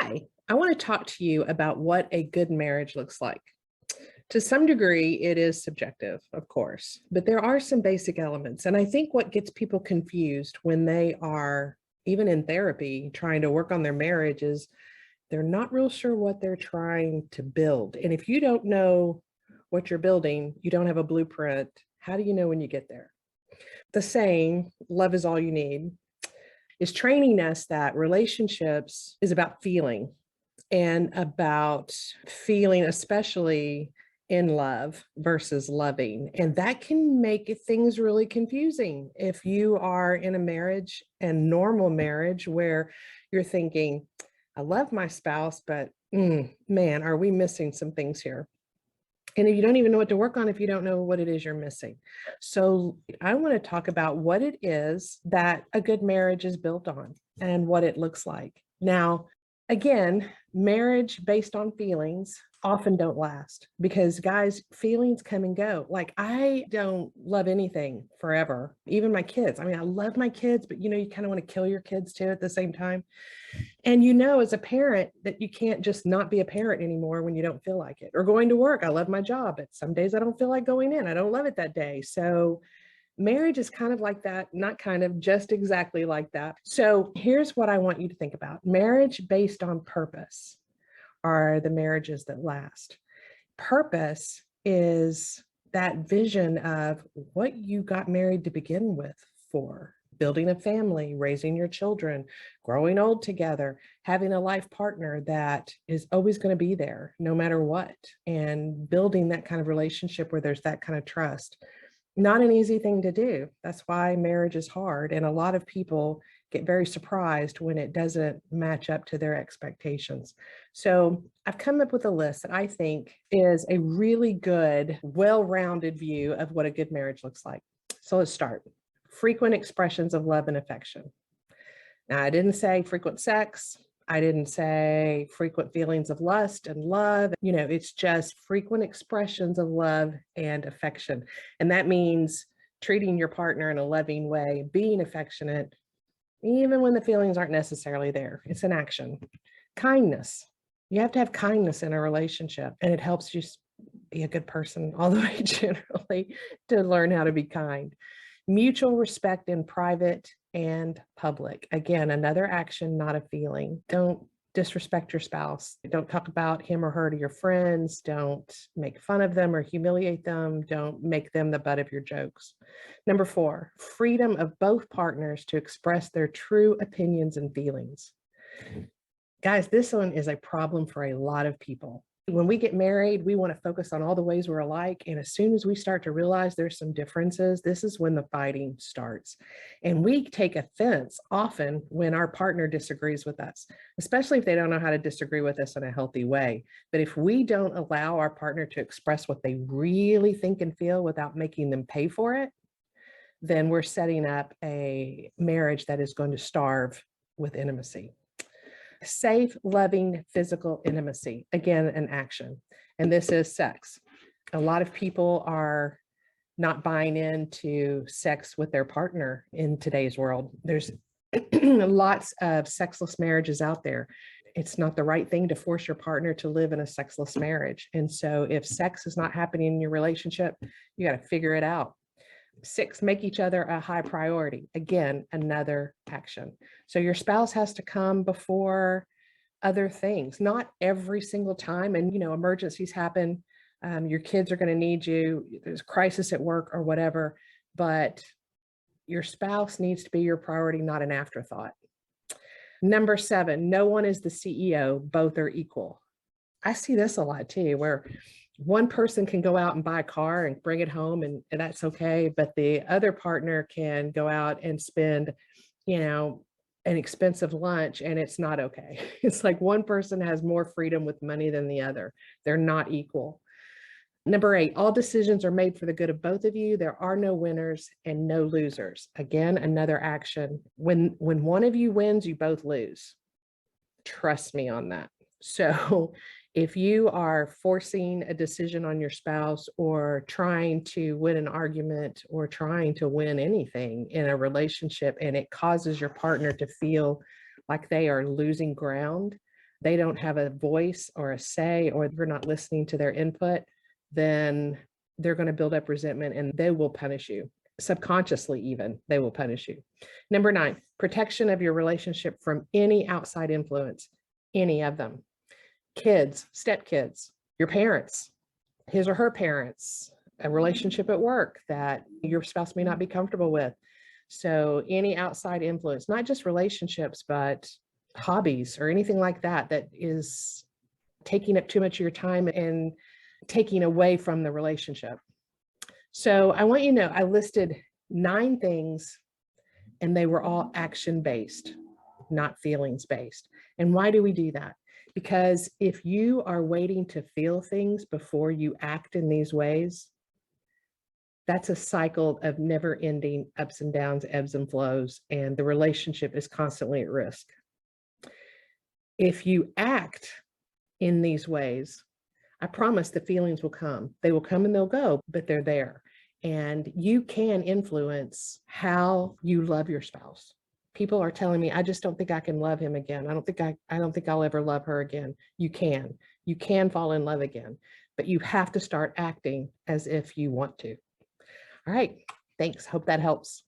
Hi, I want to talk to you about what a good marriage looks like. To some degree, it is subjective, of course, but there are some basic elements. And I think what gets people confused when they are even in therapy trying to work on their marriage is they're not real sure what they're trying to build. And if you don't know what you're building, you don't have a blueprint. How do you know when you get there? The saying, love is all you need, is training us that relationships is about feeling and about feeling, especially in love versus loving. And that can make things really confusing if you are in a marriage and normal marriage where you're thinking, I love my spouse, but man, are we missing some things here? And if you don't even know what to work on, if you don't know what it is you're missing. So I want to talk about what it is that a good marriage is built on and what it looks like. Now, again, marriage based on feelings often don't last because guys, feelings come and go. Like I don't love anything forever, even my kids. I mean, I love my kids, but you kind of want to kill your kids too at the same time. And as a parent that you can't just not be a parent anymore when you don't feel like it. Or going to work, I love my job, but some days I don't feel like going in. I don't love it that day. So marriage is kind of like that, not kind of, just exactly like that. So here's what I want you to think about. Marriage based on purpose are the marriages that last. Purpose is that vision of what you got married to begin with for. Building a family, raising your children, growing old together, having a life partner that is always going to be there no matter what, and building that kind of relationship where there's that kind of trust. Not an easy thing to do. That's why marriage is hard. And a lot of people get very surprised when it doesn't match up to their expectations. So I've come up with a list that I think is a really good, well-rounded view of what a good marriage looks like. So let's start. Frequent expressions of love and affection. Now, I didn't say frequent sex. I didn't say frequent feelings of lust and love. It's just frequent expressions of love and affection. And that means treating your partner in a loving way, being affectionate, even when the feelings aren't necessarily there. It's an action. Kindness. You have to have kindness in a relationship, and it helps you be a good person all the way generally to learn how to be kind. Mutual respect in private and public. Again, another action, not a feeling. Don't disrespect your spouse. Don't talk about him or her to your friends. Don't make fun of them or humiliate them. Don't make them the butt of your jokes. Number 4, freedom of both partners to express their true opinions and feelings. Guys, this one is a problem for a lot of people. When we get married, we want to focus on all the ways we're alike. And as soon as we start to realize there's some differences, this is when the fighting starts. And we take offense often when our partner disagrees with us, especially if they don't know how to disagree with us in a healthy way. But if we don't allow our partner to express what they really think and feel without making them pay for it, then we're setting up a marriage that is going to starve with intimacy. Safe, loving, physical intimacy. Again, an action. And this is sex. A lot of people are not buying into sex with their partner in today's world. There's lots of sexless marriages out there. It's not the right thing to force your partner to live in a sexless marriage. And so if sex is not happening in your relationship, you got to figure it out. 6, make each other a high priority. Again, another action. So your spouse has to come before other things, not every single time. And, emergencies happen. Your kids are going to need you. There's a crisis at work or whatever, but your spouse needs to be your priority, not an afterthought. Number 7, no one is the CEO. Both are equal. I see this a lot too, where one person can go out and buy a car and bring it home and that's okay. But the other partner can go out and spend, an expensive lunch and it's not okay. It's like one person has more freedom with money than the other. They're not equal. Number 8, all decisions are made for the good of both of you. There are no winners and no losers. Again, another action. When one of you wins, you both lose. Trust me on that. So if you are forcing a decision on your spouse or trying to win an argument or trying to win anything in a relationship and it causes your partner to feel like they are losing ground, they don't have a voice or a say, or you're not listening to their input, then they're going to build up resentment and they will punish you. Subconsciously, even they will punish you. Number 9, protection of your relationship from any outside influence, any of them. Kids, stepkids, your parents, his or her parents, a relationship at work that your spouse may not be comfortable with. So any outside influence, not just relationships, but hobbies or anything like that, that is taking up too much of your time and taking away from the relationship. So I want you to know, I listed 9 things and they were all action-based, not feelings-based. And why do we do that? Because if you are waiting to feel things before you act in these ways, that's a cycle of never-ending ups and downs, ebbs and flows, and the relationship is constantly at risk. If you act in these ways, I promise the feelings will come. They will come and they'll go, but they're there. And you can influence how you love your spouse. People are telling me, I just don't think I can love him again. I don't think I'll ever love her again. You can fall in love again, but you have to start acting as if you want to. All right. Thanks. Hope that helps.